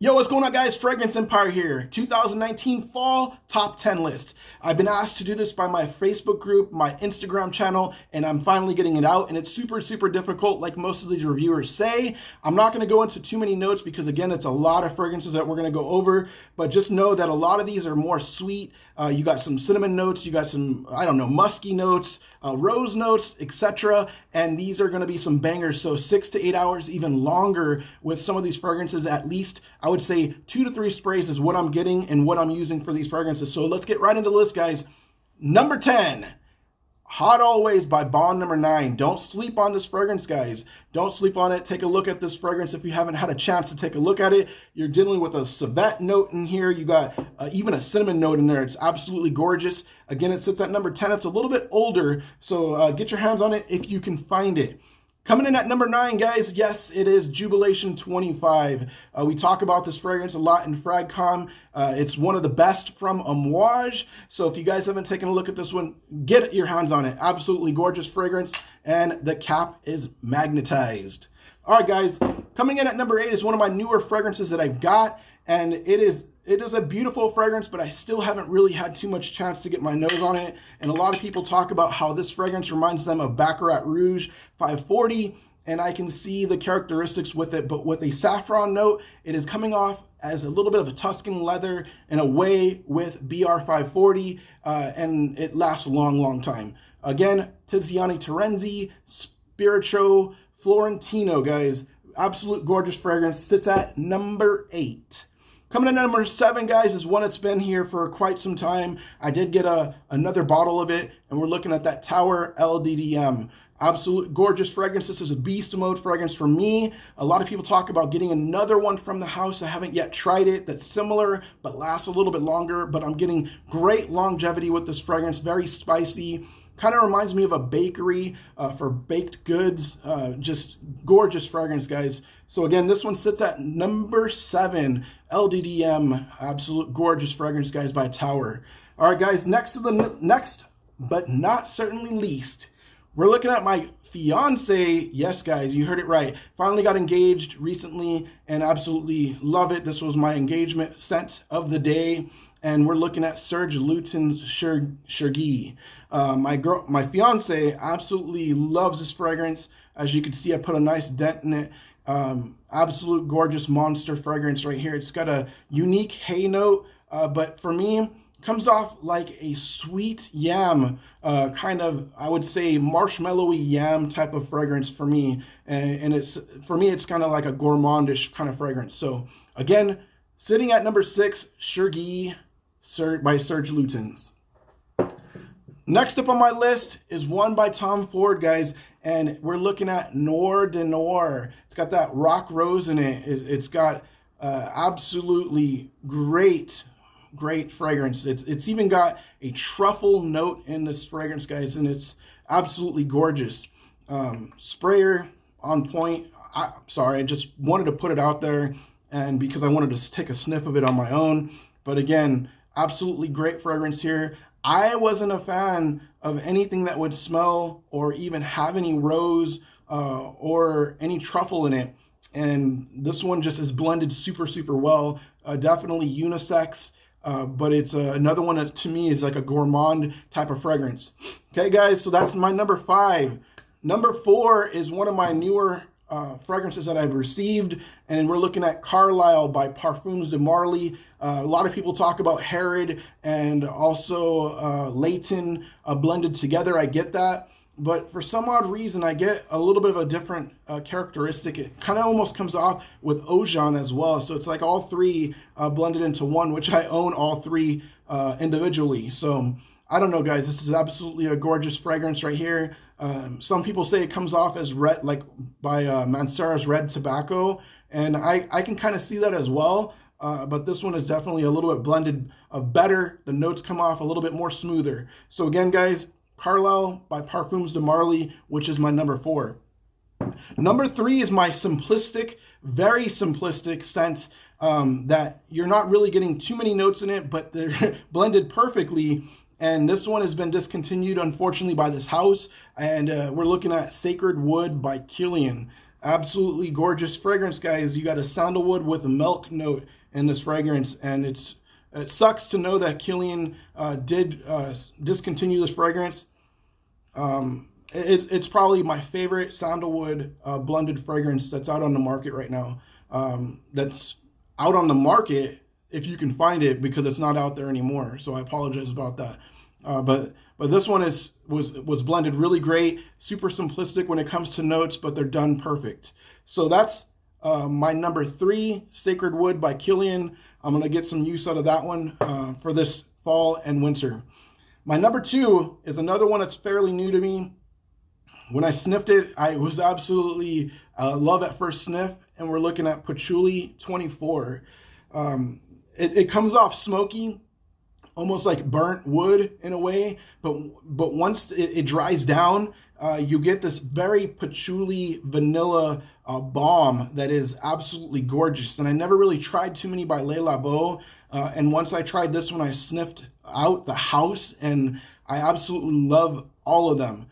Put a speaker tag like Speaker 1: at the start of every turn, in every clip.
Speaker 1: Yo, what's going on, guys? Fragrance Empire here. 2019 Fall Top 10 list. I've been asked to do this by my Facebook group, my Instagram channel, and I'm finally getting it out. And it's super, super difficult, like most of these reviewers say. I'm not going to go into too many notes because, again, it's a lot of fragrances that we're going to go over. But just know that a lot of these are more sweet. You got some cinnamon notes, you got some, I don't know, musky notes, rose notes, etc. And these are going to be some bangers. So 6 to 8 hours, even longer with some of these fragrances. At least I would say 2 to 3 sprays is what I'm getting and what I'm using for these fragrances. So let's get right into the list, guys. Number 10. Hot Always by Bond Number 9. Don't sleep on this fragrance, guys. Don't sleep on it. Take a look at this fragrance if you haven't had a chance to take a look at it. You're dealing with a civet note in here. You got even a cinnamon note in there. It's absolutely gorgeous. Again, it sits at number 10. It's a little bit older, so get your hands on it if you can find it. Coming in at number 9, guys, yes, it is Jubilation 25. We talk about this fragrance a lot in FragCom. It's one of the best from Amouage. So if you guys haven't taken a look at this one, get your hands on it. Absolutely gorgeous fragrance, and the cap is magnetized. All right, guys, coming in at number 8 is one of my newer fragrances that I've got, and it is a beautiful fragrance, but I still haven't really had too much chance to get my nose on it. And a lot of people talk about how this fragrance reminds them of Baccarat Rouge 540, and I can see the characteristics with it, but with a saffron note, it is coming off as a little bit of a Tuscan leather in a way with BR 540, and it lasts a long, long time. Again, Tiziani Terenzi, Spirituo Florentino, guys. Absolute gorgeous fragrance. Sits at number 8. Coming in at number 7, guys, is one that's been here for quite some time. I did get another bottle of it, and we're looking at that Tower LDDM. Absolute gorgeous fragrance. This is a beast mode fragrance for me. A lot of people talk about getting another one from the house. I haven't yet tried it. That's similar, but lasts a little bit longer. But I'm getting great longevity with this fragrance. Very spicy. Kind of reminds me of a bakery for baked goods. Just gorgeous fragrance, guys. So again, this one sits at number 7, LDDM. Absolute gorgeous fragrance, guys, by Tower. All right, guys, next, but not certainly least, we're looking at my fiance. Yes, guys, you heard it right. Finally got engaged recently and absolutely love it. This was my engagement scent of the day. And we're looking at Serge Lutens Chergui. My fiance absolutely loves this fragrance. As you can see, I put a nice dent in it. Absolute gorgeous monster fragrance right here. It's got a unique hay note, but for me, comes off like a sweet yam, kind of, I would say, marshmallowy yam type of fragrance for me. And it's, for me, it's kind of like a gourmandish kind of fragrance. So again, sitting at number 6, Chergui by Serge Lutens. Next up on my list is one by Tom Ford, guys, and we're looking at Noir de Noir. It's got that rock rose in it. It's got absolutely great fragrance. It's even got a truffle note in this fragrance, guys, and it's absolutely gorgeous. Sprayer on point. Sorry, I just wanted to put it out there, and because I wanted to take a sniff of it on my own. But again, absolutely great fragrance here. I wasn't a fan of anything that would smell or even have any rose or any truffle in it. And this one just is blended super, super well. Definitely unisex, but it's another one that to me is like a gourmand type of fragrance. Okay, guys, so that's my number 5. Number 4 is one of my newer fragrances that I've received, and we're looking at Carlisle by Parfums de Marly. A lot of people talk about Herod and also Leighton blended together. I get that, but for some odd reason, I get a little bit of a different characteristic. It kind of almost comes off with Ojan as well. So it's like all 3 blended into one, which I own all 3 individually. So I don't know, guys. This is absolutely a gorgeous fragrance right here. Some people say it comes off as red, like by Mancera's Red Tobacco, and I can kind of see that as well. But this one is definitely a little bit blended better. The notes come off a little bit more smoother. So again, guys, Carlisle by Parfums de Marly, which is my number 4. Number 3 is my simplistic, very simplistic scent that you're not really getting too many notes in it, but they're blended perfectly. And this one has been discontinued, unfortunately, by this house. And we're looking at Sacred Wood by Kilian. Absolutely gorgeous fragrance, guys. You got a sandalwood with a milk note in this fragrance, and it sucks to know that Kilian did discontinue this fragrance. It's probably my favorite sandalwood blended fragrance that's out on the market right now. That's out on the market if you can find it, because it's not out there anymore. So I apologize about that. But this one was blended really great, super simplistic when it comes to notes, but they're done perfect. So that's my number 3, Sacred Wood by Kilian. I'm gonna get some use out of that one for this fall and winter. My number 2 is another one that's fairly new to me. When I sniffed it, I was absolutely love at first sniff, and we're looking at Patchouli 24. It comes off smoky, almost like burnt wood in a way, but once it dries down, you get this very patchouli vanilla balm that is absolutely gorgeous. And I never really tried too many by Le Labo, and once I tried this one, I sniffed out the house, and I absolutely love all of them.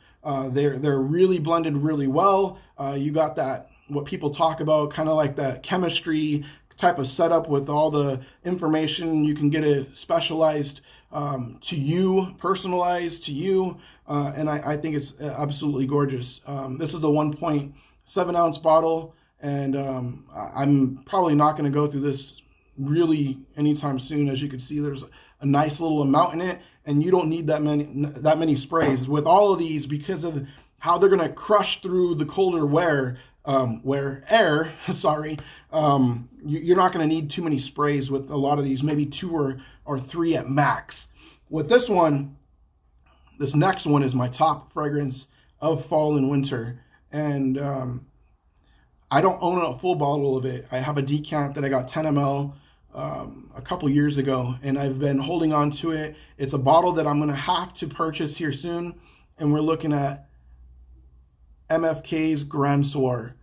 Speaker 1: They're really blended really well. You got that, what people talk about, kind of like that chemistry type of setup with all the information. You can get it specialized to you, personalized to you, and I think it's absolutely gorgeous. This is a 1.7 ounce bottle, and I'm probably not going to go through this really anytime soon. As you can see, there's a nice little amount in it, and you don't need that many sprays with all of these, because of how they're going to crush through the colder air. Sorry, you're not going to need too many sprays with a lot of these, maybe 2 or 3 at max. With this one, this next one is my top fragrance of fall and winter, and I don't own a full bottle of it. I have a decant that I got 10 ml a couple years ago, and I've been holding on to it. It's a bottle that I'm going to have to purchase here soon, and we're looking at MFK's Grand Soir.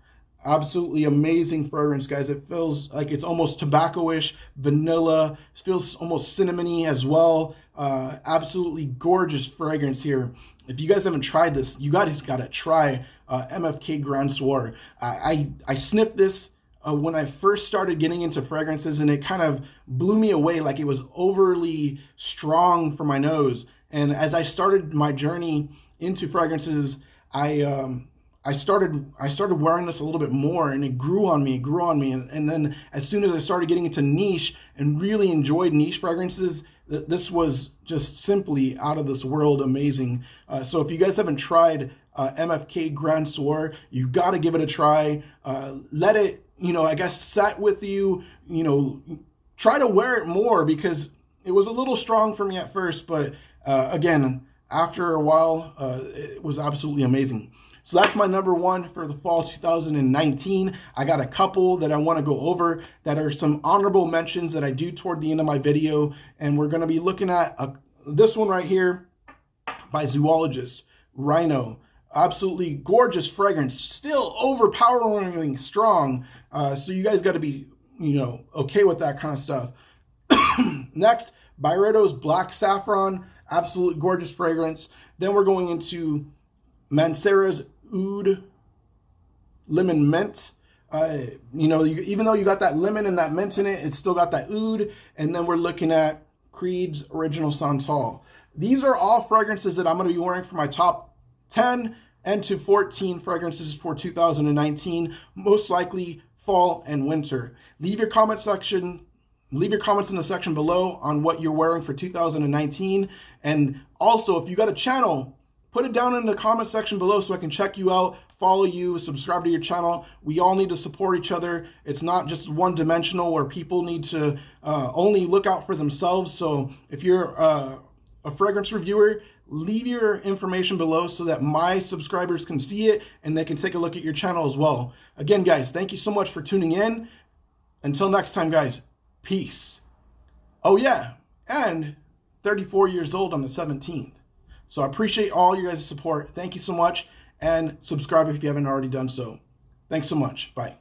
Speaker 1: Absolutely amazing fragrance, guys. It feels like it's almost tobacco-ish, vanilla. It feels almost cinnamony as well. Absolutely gorgeous fragrance here. If you guys haven't tried this, you guys got to try MFK Grand Soir. I sniffed this when I first started getting into fragrances, and it kind of blew me away, like it was overly strong for my nose. And as I started my journey into fragrances, I started wearing this a little bit more, and it grew on me. And then as soon as I started getting into niche and really enjoyed niche fragrances, this was just simply out of this world amazing. So if you guys haven't tried MFK Grand Soir, you've got to give it a try. Let it, I guess, set with you. Try to wear it more, because it was a little strong for me at first, but again, after a while, it was absolutely amazing. So that's my number 1 for the fall 2019. I got a couple that I want to go over that are some honorable mentions that I do toward the end of my video. And we're going to be looking at this one right here by Zoologist, Rhino. Absolutely gorgeous fragrance, still overpoweringly strong. So you guys got to be, okay with that kind of stuff. Next, Byretto's Black Saffron, absolutely gorgeous fragrance. Then we're going into Mancera's Oud Lemon Mint. Even though you got that lemon and that mint in it, it's still got that oud. And then we're looking at Creed's Original Santal. These are all fragrances that I'm going to be wearing for my top 10 and to 14 fragrances for 2019, most likely fall and winter. Leave your comments in the section below on what you're wearing for 2019. And also, if you got a channel, put it down in the comment section below so I can check you out, follow you, subscribe to your channel. We all need to support each other. It's not just one-dimensional where people need to only look out for themselves. So if you're a fragrance reviewer, leave your information below so that my subscribers can see it and they can take a look at your channel as well. Again, guys, thank you so much for tuning in. Until next time, guys, peace. Oh yeah, and 34 years old on the 17th. So I appreciate all you guys' support. Thank you so much, and subscribe if you haven't already done so. Thanks so much. Bye.